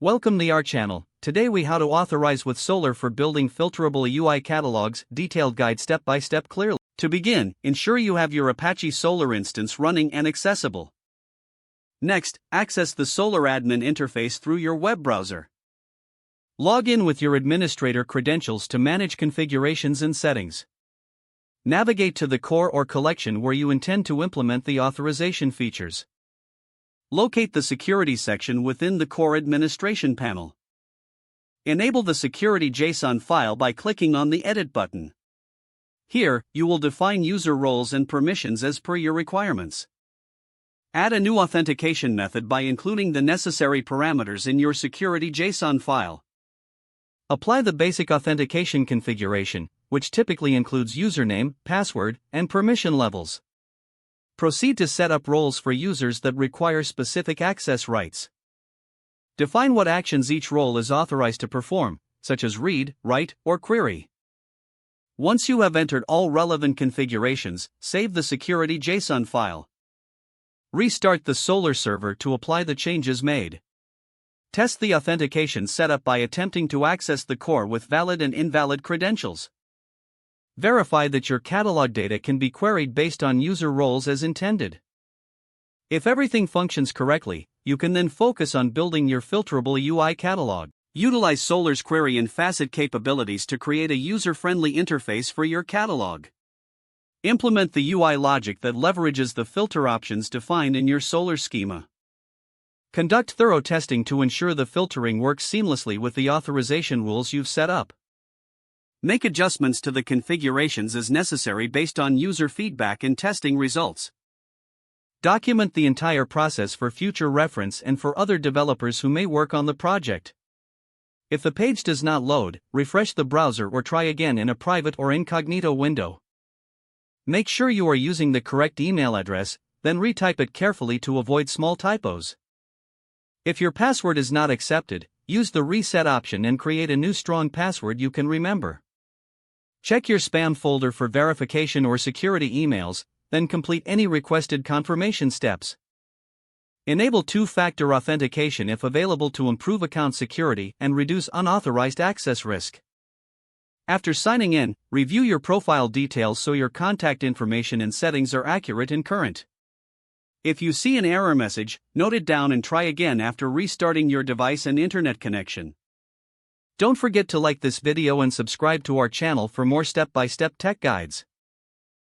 Welcome to our channel. Today we how to authorize with Solr for building filterable UI catalogs, detailed guide step by step clearly. To begin, ensure you have your Apache Solr instance running and accessible. Next, access the Solr admin interface through your web browser. Log in with your administrator credentials to manage configurations and settings. Navigate to the core or collection where you intend to implement the authorization features. Locate the Security section within the Core Administration panel. Enable the Security JSON file by clicking on the Edit button. Here, you will define user roles and permissions as per your requirements. Add a new authentication method by including the necessary parameters in your Security JSON file. Apply the basic authentication configuration, which typically includes username, password, and permission levels. Proceed to set up roles for users that require specific access rights. Define what actions each role is authorized to perform, such as read, write, or query. Once you have entered all relevant configurations, save the Security JSON file. Restart the Solr server to apply the changes made. Test the authentication setup by attempting to access the core with valid and invalid credentials. Verify that your catalog data can be queried based on user roles as intended. If everything functions correctly, you can then focus on building your filterable UI catalog. Utilize Solr's query and facet capabilities to create a user-friendly interface for your catalog. Implement the UI logic that leverages the filter options defined in your Solr schema. Conduct thorough testing to ensure the filtering works seamlessly with the authorization rules you've set up. Make adjustments to the configurations as necessary based on user feedback and testing results. Document the entire process for future reference and for other developers who may work on the project. If the page does not load, refresh the browser or try again in a private or incognito window. Make sure you are using the correct email address, then retype it carefully to avoid small typos. If your password is not accepted, use the reset option and create a new strong password you can remember. Check your spam folder for verification or security emails, then complete any requested confirmation steps. Enable two-factor authentication if available to improve account security and reduce unauthorized access risk. After signing in, review your profile details so your contact information and settings are accurate and current. If you see an error message, note it down and try again after restarting your device and internet connection. Don't forget to like this video and subscribe to our channel for more step-by-step tech guides.